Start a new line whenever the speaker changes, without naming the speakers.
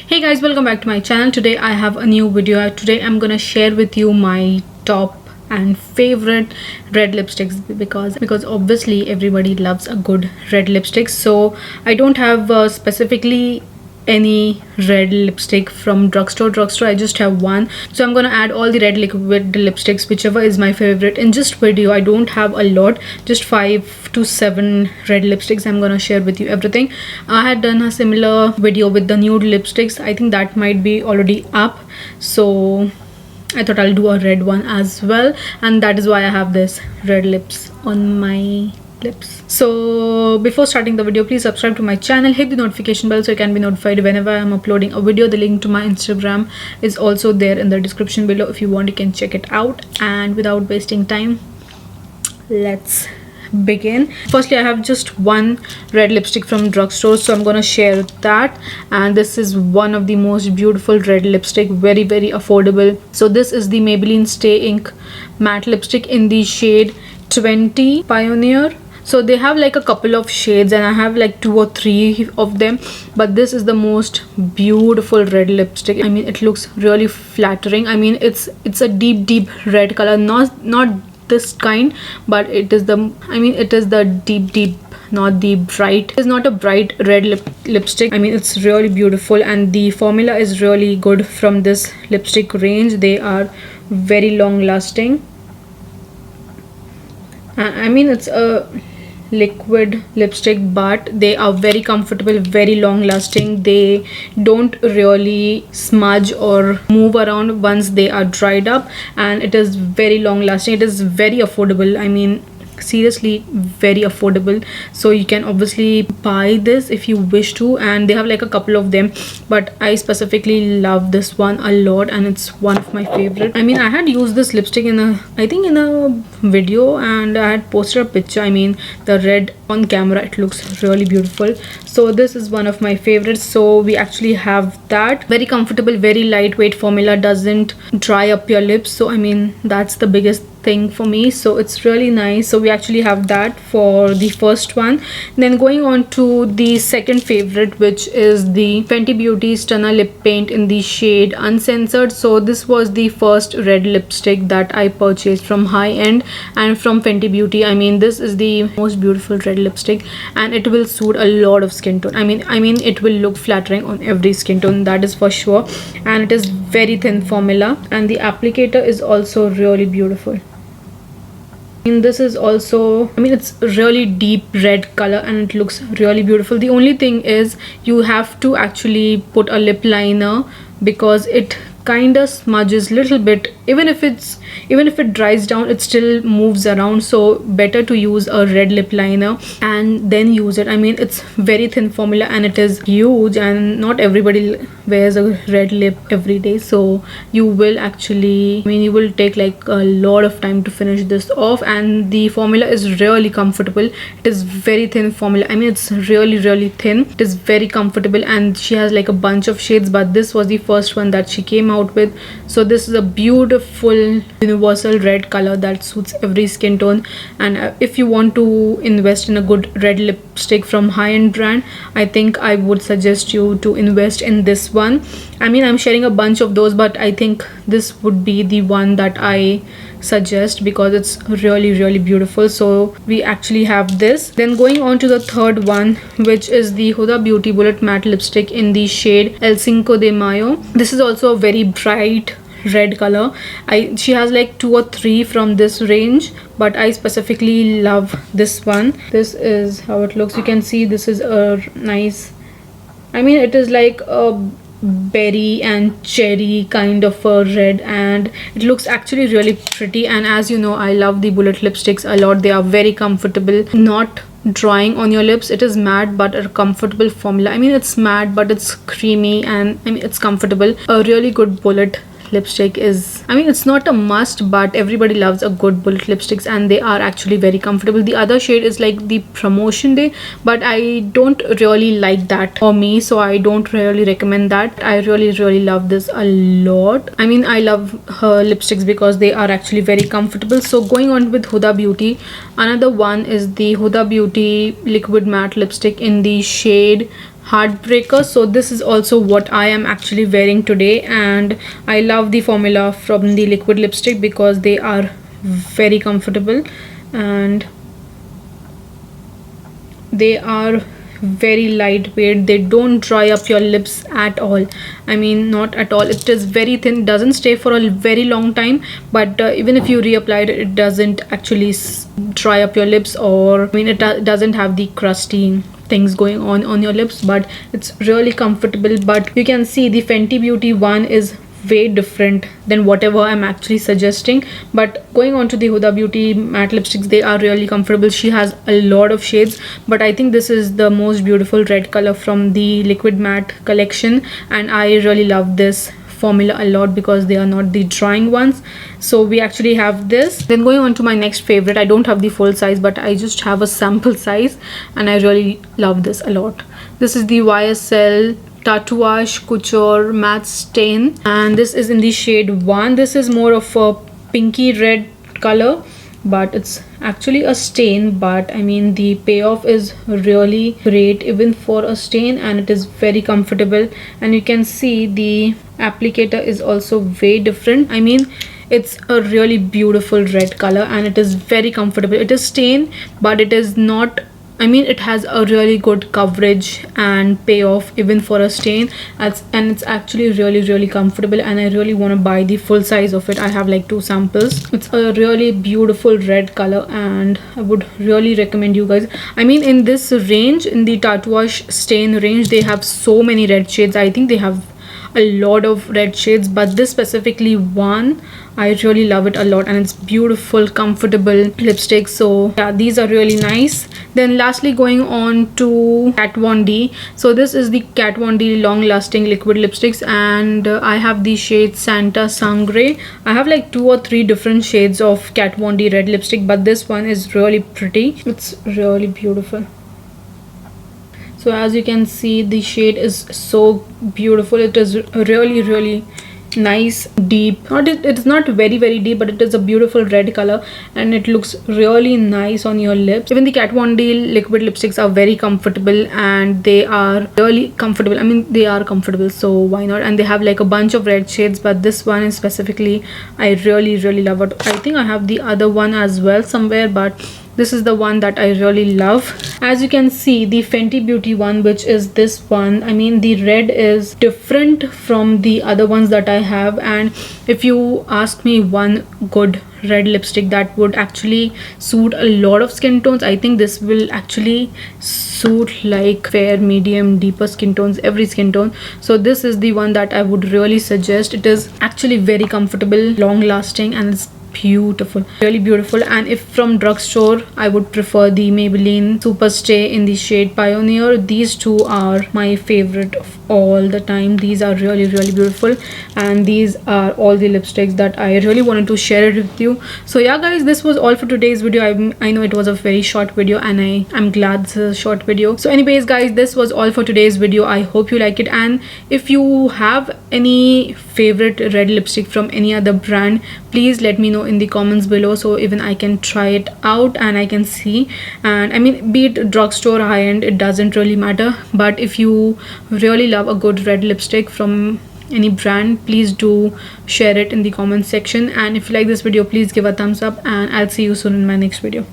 Hey guys, welcome back to my channel. Today I have a new video. Today I'm gonna share with you my top and favorite red lipsticks because obviously everybody loves a good red lipstick. So I don't have specifically any red lipstick from drugstore. I just have one, so I'm gonna add all the red liquid lipsticks, whichever is my favorite, in just video. I don't have a lot, just 5 to 7 red lipsticks. I'm gonna share with you everything. I had done a similar video with the nude lipsticks. I think that might be already up, so I thought I'll do a red one as well, and that is why I have this red lips on my lips. So before starting the video, please subscribe to my channel, hit the notification bell so you can be notified whenever I'm uploading a video. The link to my Instagram is also there in the description below. If you want, you can check it out. And without wasting time, let's begin. Firstly, I have just one red lipstick from drugstore, so I'm gonna share that. And this is one of the most beautiful red lipstick, very affordable. So this is the Maybelline Stay Ink matte lipstick in the shade 20 Pioneer. So they have like a couple of shades and I have like 2 or 3 of them, but this is the most beautiful red lipstick. I mean, it looks really flattering. I mean, it's a deep red color, not this kind, but it is the, I mean, it is the deep, not the bright. It's not a bright red lipstick. I mean, it's really beautiful, and the formula is really good from this lipstick range. They are very long lasting. I mean, it's a liquid lipstick, but they are very comfortable, very long lasting. They don't really smudge or move around once they are dried up, and it is very long lasting. It is very affordable. I mean, seriously very affordable. So you can obviously buy this if you wish to, and they have like a couple of them, but I specifically love this one a lot, and it's one of my favorite. I mean, I had used this lipstick in a video, and I had posted a picture. I mean, the red on camera, it looks really beautiful. So this is one of my favorites. So we actually have that. Very comfortable, very lightweight formula, doesn't dry up your lips. So I mean, that's the biggest thing for me, so it's really nice. So we actually have that for the first one. Then going on to the second favorite, which is the Fenty Beauty Stunner Lip Paint in the shade Uncensored. So this was the first red lipstick that I purchased from High End and from Fenty Beauty. I mean, this is the most beautiful red lipstick, and it will suit a lot of skin tone. I mean it will look flattering on every skin tone, that is for sure. And it is very thin formula, and the applicator is also really beautiful. And this is also, I mean, it's really deep red color, and it looks really beautiful. The only thing is you have to actually put a lip liner, because it kind of smudges little bit. Even if it dries down, it still moves around. So better to use a red lip liner and then use it. I mean, it's very thin formula, and it is huge, and not everybody wears a red lip every day. So you will actually, I mean, you will take like a lot of time to finish this off. And the formula is really comfortable. It is very thin formula. I mean, it's really thin. It is very comfortable, and she has like a bunch of shades, but this was the first one that she came out with. So this is a beautiful universal red color that suits every skin tone. And if you want to invest in a good red lipstick from high-end brand, I think I would suggest you to invest in this one. I mean, I'm sharing a bunch of those, but I think this would be the one that I suggest because it's really beautiful. So we actually have this. Then going on to the third one, which is the Huda Beauty Bullet Matte Lipstick in the shade El Cinco de Mayo. This is also a very bright red color. She has like 2 or 3 from this range, but I specifically love this one. This is how it looks. You can see this is a nice, I mean, it is like a berry and cherry kind of a red, and it looks actually really pretty. And as you know, I love the bullet lipsticks a lot. They are very comfortable, not drying on your lips. It is matte but a comfortable formula. I mean, it's matte but it's creamy, and I mean, it's comfortable. A really good bullet lipstick is, I mean, it's not a must, but everybody loves a good bullet lipsticks, and they are actually very comfortable. The other shade is like the Promotion Day, but I don't really like that for me, so I don't really recommend that. I really love this a lot. I mean, I love her lipsticks because they are actually very comfortable. So going on with Huda Beauty, another one is the Huda Beauty Liquid Matte Lipstick in the shade Heartbreaker. So this is also what I am actually wearing today, and I love the formula from the liquid lipstick because they are very comfortable and they are very lightweight. They don't dry up your lips at all. I mean, not at all. It is very thin, doesn't stay for a very long time, but even if you reapply it, it doesn't actually dry up your lips, or I mean it doesn't have the crusty things going on your lips, but it's really comfortable. But you can see the Fenty Beauty one is way different than whatever I'm actually suggesting. But going on to the Huda Beauty matte lipsticks, they are really comfortable. She has a lot of shades, but I think this is the most beautiful red color from the liquid matte collection, and I really love this formula a lot because they are not the drying ones. So we actually have this. Then going on to my next favorite, I don't have the full size, but I just have a sample size, and I really love this a lot. This is the YSL Tatouage Couture Matte Stain, and this is in the shade 1. This is more of a pinky red color, but it's actually a stain, but I mean the payoff is really great even for a stain, and it is very comfortable. And you can see the applicator is also way different. I mean, it's a really beautiful red color and it is very comfortable. It is stain, but it is not, I mean, it has a really good coverage and payoff even for a stain, and it's actually really comfortable, and I really want to buy the full size of it. I have like 2 samples. It's a really beautiful red color, and I would really recommend you guys. I mean, in this range, in the Tatouage Stain range, they have so many red shades. I think they have a lot of red shades, but this specifically one, I really love it a lot, and it's beautiful, comfortable lipstick. So yeah, these are really nice. Then lastly, going on to Kat Von D. So this is the Kat Von D long lasting liquid lipsticks, and I have the shade Santa Sangre. I have like 2 or 3 different shades of Kat Von D red lipstick, but this one is really pretty. It's really beautiful. So as you can see, the shade is so beautiful. It is really nice, deep. It's not very deep, but it is a beautiful red color, and it looks really nice on your lips. Even the Kat Von D liquid lipsticks are very comfortable, and they are really comfortable. I mean, they are comfortable, so why not? And they have like a bunch of red shades, but this one is specifically, I really love it. I think I have the other one as well somewhere, but this is the one that I really love. As you can see, the Fenty Beauty one, which is this one, I mean, the red is different from the other ones that I have. And if you ask me one good red lipstick that would actually suit a lot of skin tones, I think this will actually suit like fair, medium, deeper skin tones, every skin tone. So this is the one that I would really suggest. It is actually very comfortable, long lasting, and it's beautiful, really beautiful. And if from drugstore, I would prefer the Maybelline Super Stay in the shade Pioneer. These two are my favorite of all the time. These are really beautiful, and these are all the lipsticks that I really wanted to share it with you. So yeah guys, this was all for today's video. I know it was a very short video, and I'm glad this is a short video. So anyways guys, this was all for today's video. I hope you like it, and if you have any favorite red lipstick from any other brand, please let me know in the comments below, so even I can try it out and I can see. And I mean, be it drugstore, high-end, it doesn't really matter. But if you really love a good red lipstick from any brand, please do share it in the comment section. And if you like this video, please give a thumbs up, and I'll see you soon in my next video.